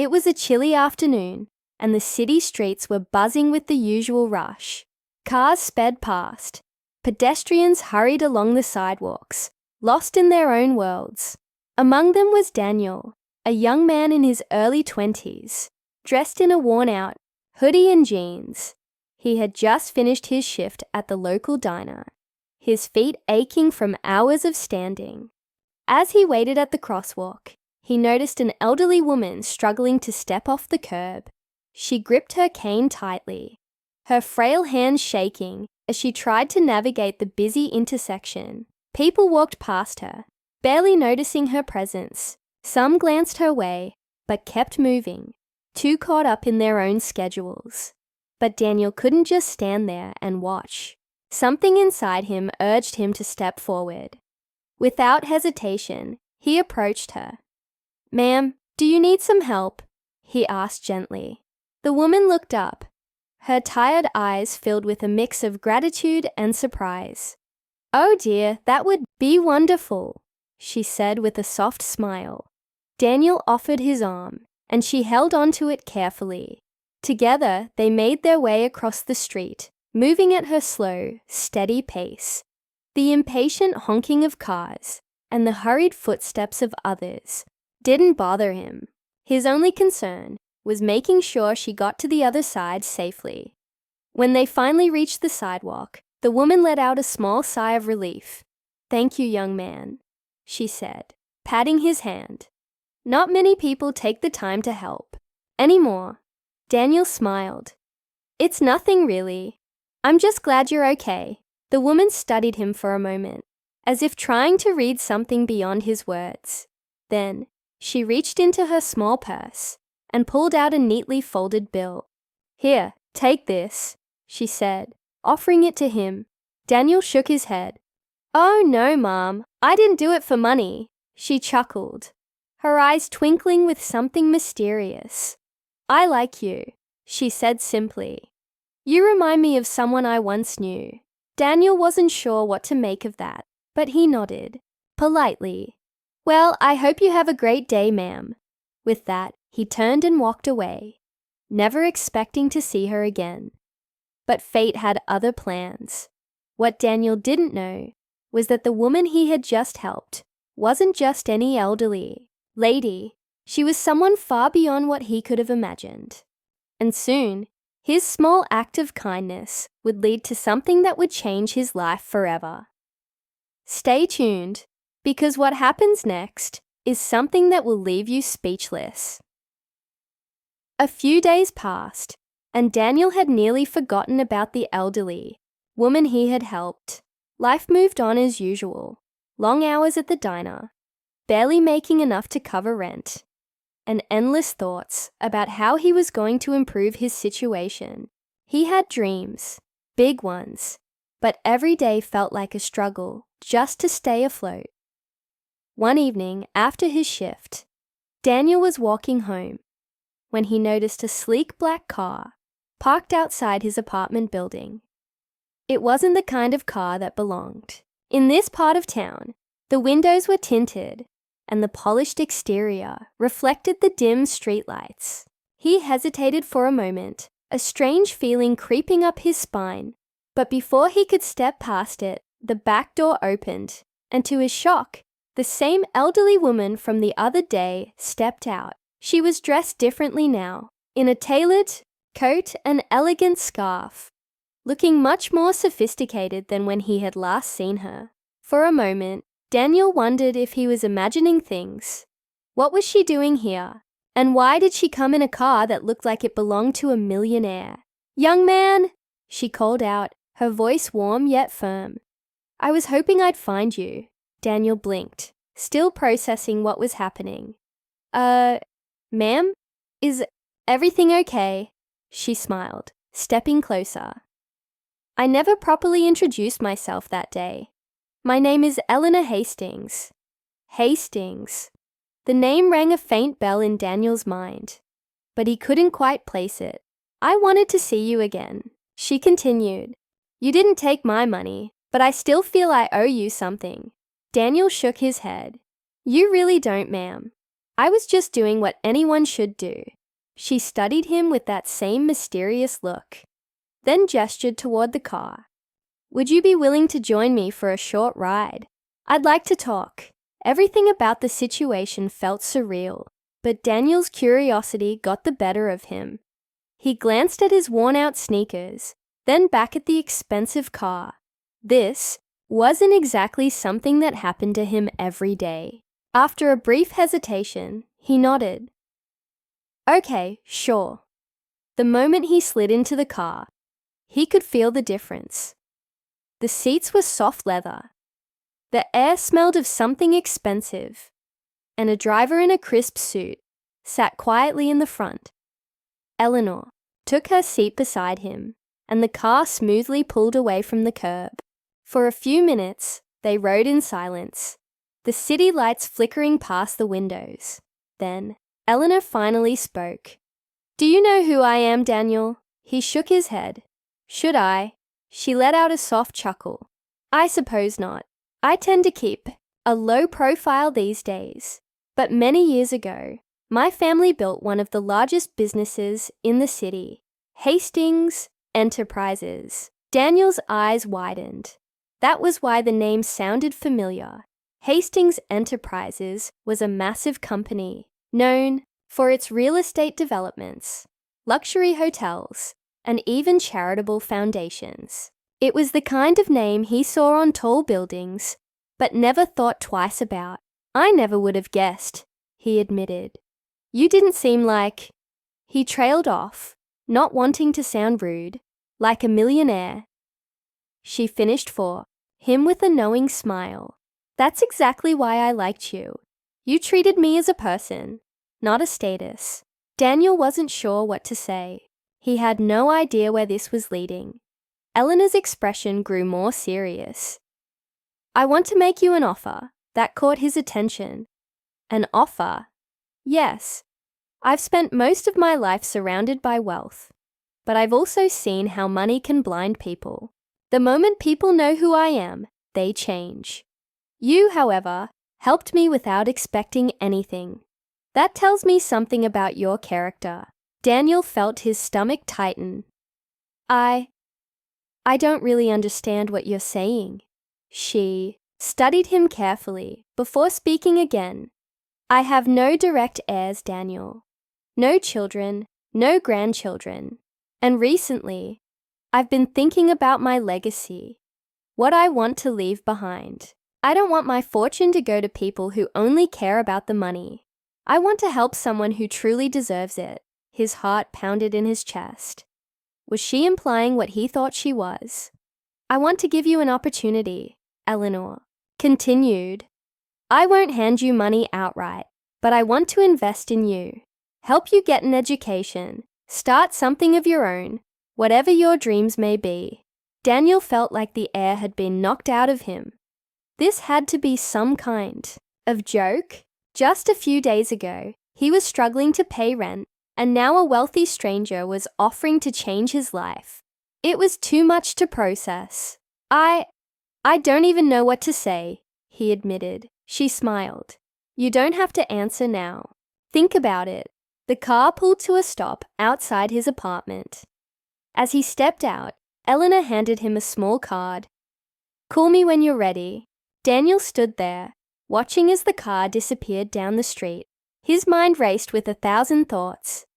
It was a chilly afternoon, and the city streets were buzzing with the usual rush. Cars sped past. Pedestrians hurried along the sidewalks, lost in their own worlds. Among them was Daniel, a young man in his early 20s, dressed in a worn-out hoodie and jeans. He had just finished his shift at the local diner, his feet aching from hours of standing. As he waited at the crosswalk, he noticed an elderly woman struggling to step off the curb. She gripped her cane tightly, her frail hands shaking as she tried to navigate the busy intersection. People walked past her, barely noticing her presence. Some glanced her way, but kept moving, too caught up in their own schedules. But Daniel couldn't just stand there and watch. Something inside him urged him to step forward. Without hesitation, he approached her. "Ma'am, do you need some help?" he asked gently. The woman looked up, her tired eyes filled with a mix of gratitude and surprise. "Oh dear, that would be wonderful," she said with a soft smile. Daniel offered his arm, and she held onto it carefully. Together, they made their way across the street, moving at her slow, steady pace. The impatient honking of cars and the hurried footsteps of others didn't bother him. His only concern was making sure she got to the other side safely. When they finally reached the sidewalk, the woman let out a small sigh of relief. "Thank you, young man," she said, patting his hand. "Not many people take the time to help anymore." Daniel smiled. "It's nothing really. I'm just glad you're okay." The woman studied him for a moment, as if trying to read something beyond his words. Then, she reached into her small purse and pulled out a neatly folded bill. "Here, take this," she said, offering it to him. Daniel shook his head. "Oh no, Mom, I didn't do it for money," she chuckled, her eyes twinkling with something mysterious. "I like you," she said simply. "You remind me of someone I once knew." Daniel wasn't sure what to make of that, but he nodded, politely. "Well, I hope you have a great day, ma'am." With that, he turned and walked away, never expecting to see her again. But fate had other plans. What Daniel didn't know was that the woman he had just helped wasn't just any elderly lady. She was someone far beyond what he could have imagined. And soon, his small act of kindness would lead to something that would change his life forever. Stay tuned, because what happens next is something that will leave you speechless. A few days passed, and Daniel had nearly forgotten about the elderly woman he had helped. Life moved on as usual. Long hours at the diner, barely making enough to cover rent, and endless thoughts about how he was going to improve his situation. He had dreams, big ones, but every day felt like a struggle just to stay afloat. One evening, after his shift, Daniel was walking home when he noticed a sleek black car parked outside his apartment building. It wasn't the kind of car that belonged. In this part of town, the windows were tinted, and the polished exterior reflected the dim streetlights. He hesitated for a moment, a strange feeling creeping up his spine. But before he could step past it, the back door opened, and to his shock, the same elderly woman from the other day stepped out. She was dressed differently now, in a tailored coat and elegant scarf, looking much more sophisticated than when he had last seen her. For a moment, Daniel wondered if he was imagining things. What was she doing here? And why did she come in a car that looked like it belonged to a millionaire? "Young man," she called out, her voice warm yet firm. "I was hoping I'd find you." Daniel blinked, still processing what was happening. Ma'am? Is everything okay?" She smiled, stepping closer. "I never properly introduced myself that day. My name is Eleanor Hastings." Hastings. The name rang a faint bell in Daniel's mind, but he couldn't quite place it. "I wanted to see you again," she continued. "You didn't take my money, but I still feel I owe you something." Daniel shook his head. "You really don't, ma'am. I was just doing what anyone should do. She studied him with that same mysterious look, then gestured toward the car. Would you be willing to join me for a short ride? I'd like to talk. Everything about the situation felt surreal, but Daniel's curiosity got the better of him. He glanced at his worn-out sneakers, then back at the expensive car. This wasn't exactly something that happened to him every day. After a brief hesitation, he nodded. Okay, sure. The moment he slid into the car, he could feel the difference. The seats were soft leather. The air smelled of something expensive, and a driver in a crisp suit sat quietly in the front. Eleanor took her seat beside him, and the car smoothly pulled away from the curb. For a few minutes, they rode in silence, the city lights flickering past the windows. Then, Eleanor finally spoke. Do you know who I am, Daniel? He shook his head. Should I? She let out a soft chuckle. I suppose not. I tend to keep a low profile these days. But many years ago, my family built one of the largest businesses in the city, Hastings Enterprises. Daniel's eyes widened. That was why the name sounded familiar. Hastings Enterprises was a massive company, known for its real estate developments, luxury hotels, and even charitable foundations. It was the kind of name he saw on tall buildings, but never thought twice about. I never would have guessed, he admitted. You didn't seem like... He trailed off, not wanting to sound rude, like a millionaire. She finished for him with a knowing smile. That's exactly why I liked you. You treated me as a person, not a status. Daniel wasn't sure what to say. He had no idea where this was leading. Eleanor's expression grew more serious. I want to make you an offer. That caught his attention. An offer? Yes. I've spent most of my life surrounded by wealth, but I've also seen how money can blind people. The moment people know who I am, they change. You, however, helped me without expecting anything. That tells me something about your character. Daniel felt his stomach tighten. I don't really understand what you're saying. She studied him carefully before speaking again. I have no direct heirs, Daniel. No children, no grandchildren. And recently, I've been thinking about my legacy, what I want to leave behind. I don't want my fortune to go to people who only care about the money. I want to help someone who truly deserves it. His heart pounded in his chest. Was she implying what he thought she was? I want to give you an opportunity, Eleanor continued. I won't hand you money outright, but I want to invest in you, help you get an education, start something of your own, whatever your dreams may be. Daniel felt like the air had been knocked out of him. This had to be some kind of joke. Just a few days ago, he was struggling to pay rent, and now a wealthy stranger was offering to change his life. It was too much to process. I don't even know what to say, he admitted. She smiled. You don't have to answer now. Think about it. The car pulled to a stop outside his apartment. As he stepped out, Eleanor handed him a small card. Call me when you're ready. Daniel stood there, watching as the car disappeared down the street. His mind raced with 1,000 thoughts.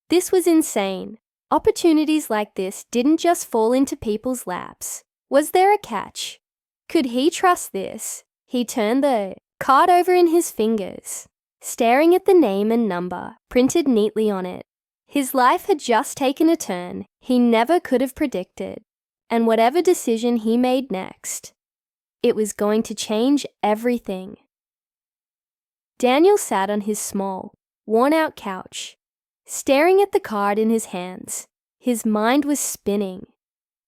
This was insane. Opportunities like this didn't just fall into people's laps. Was there a catch? Could he trust this? He turned the card over in his fingers, staring at the name and number printed neatly on it. His life had just taken a turn he never could have predicted, and whatever decision he made next, it was going to change everything. Daniel sat on his small, worn-out couch, staring at the card in his hands. His mind was spinning.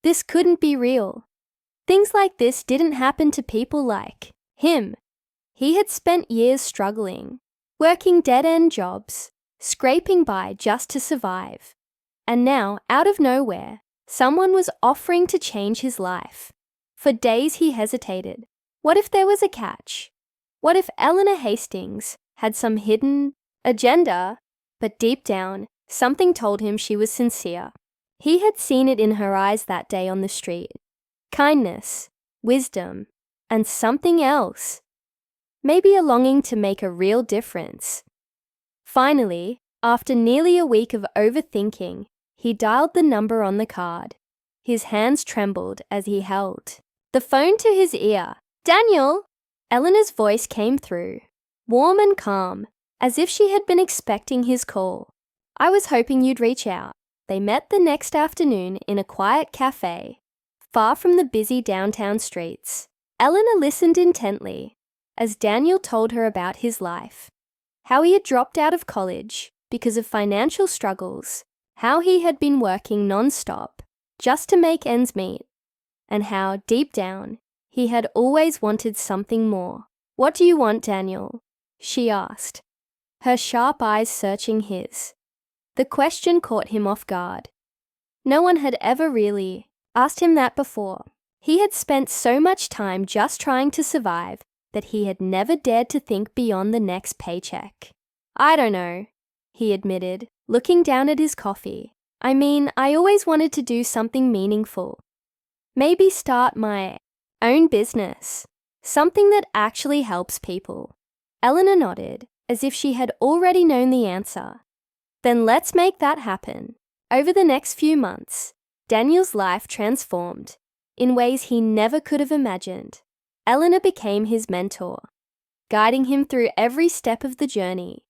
This couldn't be real. Things like this didn't happen to people like him. He had spent years struggling, working dead-end jobs, scraping by just to survive. And now, out of nowhere, someone was offering to change his life. For days he hesitated. What if there was a catch? What if Eleanor Hastings had some hidden agenda, but deep down, something told him she was sincere. He had seen it in her eyes that day on the street. Kindness, wisdom, and something else. Maybe a longing to make a real difference. Finally, after nearly a week of overthinking, he dialed the number on the card. His hands trembled as he held the phone to his ear. "Daniel!" Eleanor's voice came through, warm and calm, as if she had been expecting his call. "I was hoping you'd reach out." They met the next afternoon in a quiet cafe, far from the busy downtown streets. Eleanor listened intently as Daniel told her about his life, how he had dropped out of college because of financial struggles, how he had been working non-stop just to make ends meet, and how, deep down, he had always wanted something more. "What do you want, Daniel?" she asked, her sharp eyes searching his. The question caught him off guard. No one had ever really asked him that before. He had spent so much time just trying to survive that he had never dared to think beyond the next paycheck. "I don't know," he admitted, looking down at his coffee. I always wanted to do something meaningful. Maybe start my own business, something that actually helps people." Eleanor nodded, as if she had already known the answer. "Then let's make that happen." Over the next few months, Daniel's life transformed in ways he never could have imagined. Eleanor became his mentor, guiding him through every step of the journey.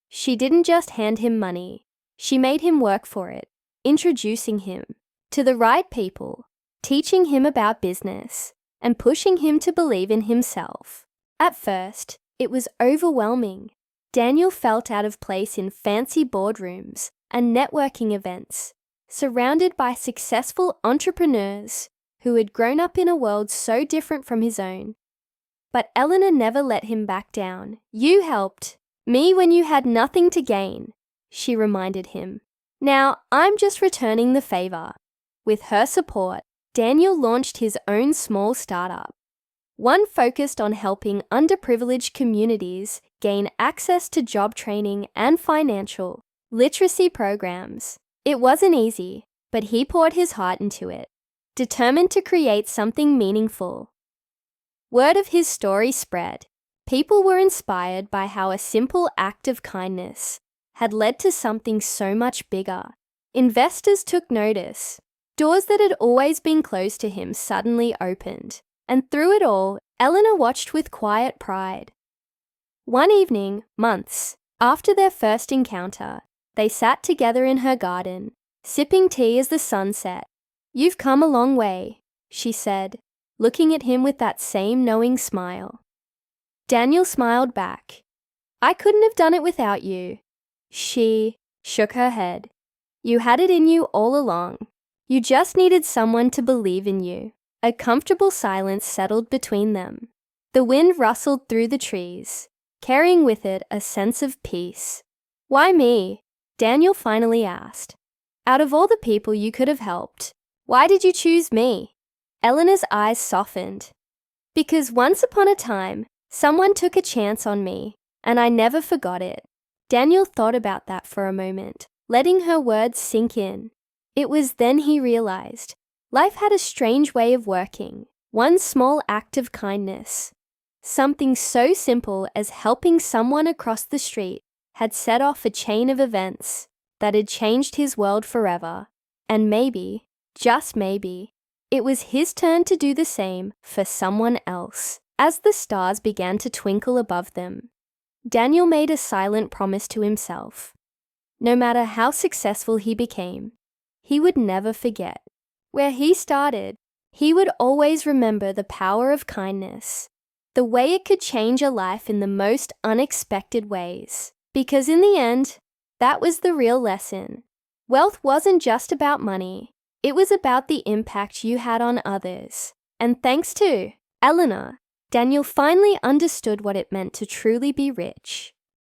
She didn't just hand him money, she made him work for it, introducing him to the right people, teaching him about business, and pushing him to believe in himself. At first, it was overwhelming. Daniel felt out of place in fancy boardrooms and networking events, surrounded by successful entrepreneurs who had grown up in a world so different from his own. But Eleanor never let him back down. "You helped me when you had nothing to gain," she reminded him. "Now I'm just returning the favor." With her support, Daniel launched his own small startup, one focused on helping underprivileged communities gain access to job training and financial literacy programs. It wasn't easy, but he poured his heart into it, determined to create something meaningful. Word of his story spread. People were inspired by how a simple act of kindness had led to something so much bigger. Investors took notice. Doors that had always been closed to him suddenly opened, and through it all, Eleanor watched with quiet pride. One evening, months after their first encounter, they sat together in her garden, sipping tea as the sun set. "You've come a long way," she said, looking at him with that same knowing smile. Daniel smiled back. "I couldn't have done it without you." She shook her head. "You had it in you all along. You just needed someone to believe in you." A comfortable silence settled between them. The wind rustled through the trees, carrying with it a sense of peace. "Why me?" Daniel finally asked. "Out of all the people you could have helped, why did you choose me?" Eleanor's eyes softened. "Because once upon a time, someone took a chance on me, and I never forgot it." Daniel thought about that for a moment, letting her words sink in. It was then he realized life had a strange way of working. One small act of kindness, something so simple as helping someone across the street, had set off a chain of events that had changed his world forever. And maybe, just maybe, it was his turn to do the same for someone else. As the stars began to twinkle above them, Daniel made a silent promise to himself. No matter how successful he became, he would never forget where he started. He would always remember the power of kindness, the way it could change a life in the most unexpected ways. Because in the end, that was the real lesson. Wealth wasn't just about money. It was about the impact you had on others. And thanks to Eleanor, Daniel finally understood what it meant to truly be rich.